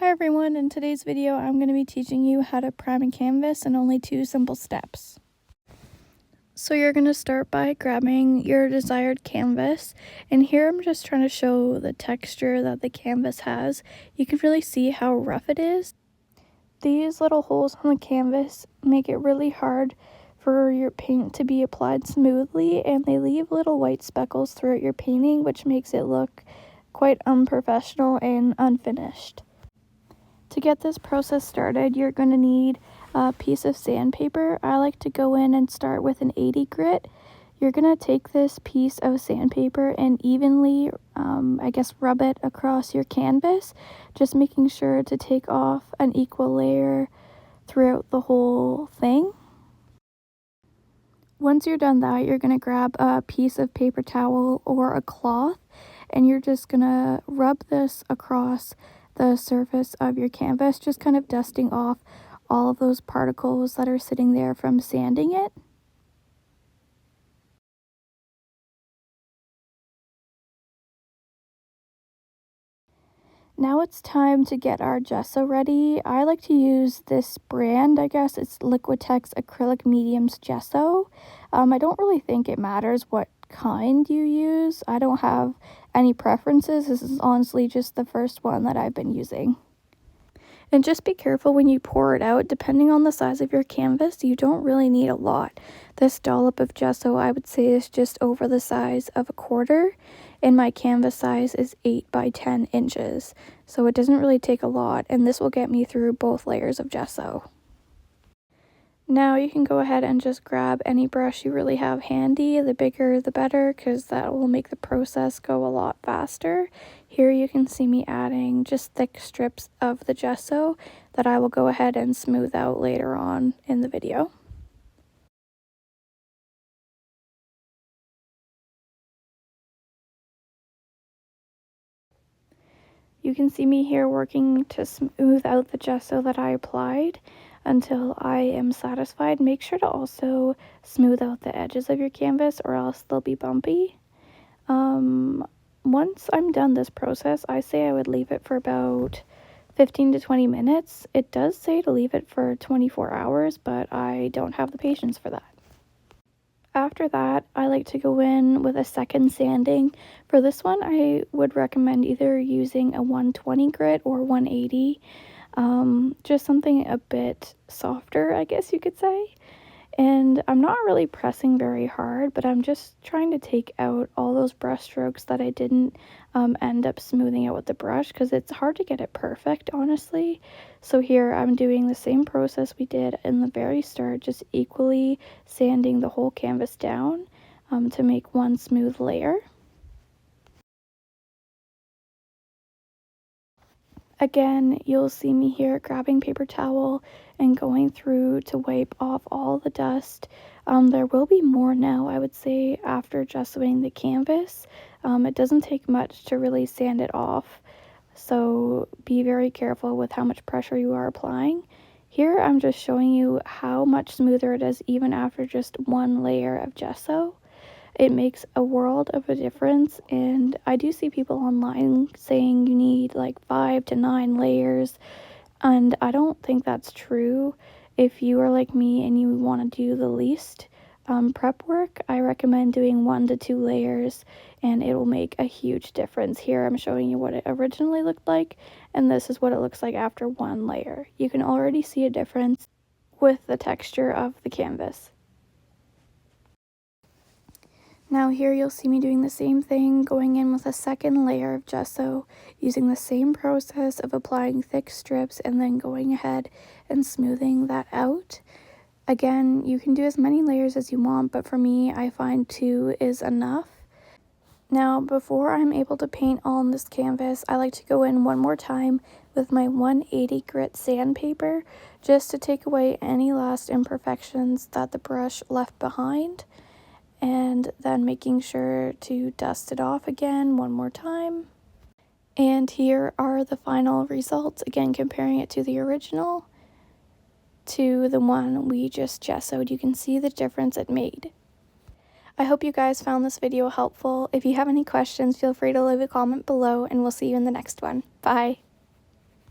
Hi everyone, in today's video I'm going to be teaching you how to prime a canvas in only 2 simple steps. So you're going to start by grabbing your desired canvas, and here I'm just trying to show the texture that the canvas has. You can really see how rough it is. These little holes on the canvas make it really hard for your paint to be applied smoothly, and they leave little white speckles throughout your painting, which makes it look quite unprofessional and unfinished. To get this process started, you're going to need a piece of sandpaper. I like to go in and start with an 80 grit. You're going to take this piece of sandpaper and evenly, rub it across your canvas, just making sure to take off an equal layer throughout the whole thing. Once you're done that, you're going to grab a piece of paper towel or a cloth, and you're just going to rub this across the surface of your canvas, just kind of dusting off all of those particles that are sitting there from sanding it. Now it's time to get our gesso ready. I like to use this brand, I guess it's Liquitex Acrylic Mediums Gesso. I don't really think it matters what kind you use. I don't have any preferences. This is honestly just the first one that I've been using. And just be careful when you pour it out. Depending on the size of your canvas, you don't really need a lot. This dollop of gesso, I would say, is just over the size of a quarter, and my canvas size is 8 by 10 inches. So it doesn't really take a lot, and this will get me through both layers of gesso. Now you can go ahead and just grab any brush you really have handy. The bigger the better, because that will make the process go a lot faster. Here you can see me adding just thick strips of the gesso that I will go ahead and smooth out later on in the video. You can see me here working to smooth out the gesso that I applied until I am satisfied. Make sure to also smooth out the edges of your canvas, or else they'll be bumpy. Once I'm done this process, I say I would leave it for about 15 to 20 minutes. It does say to leave it for 24 hours, but I don't have the patience for that. After that, I like to go in with a second sanding. For this one, I would recommend either using a 120 grit or 180. Just something a bit softer, I guess you could say. And I'm not really pressing very hard, but I'm just trying to take out all those brush strokes that I didn't end up smoothing out with the brush, because it's hard to get it perfect, honestly. So here I'm doing the same process we did in the very start, just equally sanding the whole canvas down to make one smooth layer. Again, you'll see me here grabbing paper towel and going through to wipe off all the dust. There will be more now, I would say, after gessoing the canvas. It doesn't take much to really sand it off, so be very careful with how much pressure you are applying. Here I'm just showing you how much smoother it is even after just one layer of gesso. It makes a world of a difference, and I do see people online saying you need like 5 to 9 layers, and I don't think that's true. If you are like me and you want to do the least prep work, I recommend doing 1 to 2 layers, and it will make a huge difference. Here I'm showing you what it originally looked like, and this is what it looks like after 1 layer. You can already see a difference with the texture of the canvas. Now here you'll see me doing the same thing, going in with a second layer of gesso, using the same process of applying thick strips and then going ahead and smoothing that out. Again, you can do as many layers as you want, but for me, I find 2 is enough. Now, before I'm able to paint on this canvas, I like to go in one more time with my 180 grit sandpaper, just to take away any last imperfections that the brush left behind, and then making sure to dust it off again one more time. And here are the final results, again comparing it to the original to the one we just gessoed. You can see the difference it made. I hope you guys found this video helpful. If you have any questions, feel free to leave a comment below, and we'll see you in the next one. Bye!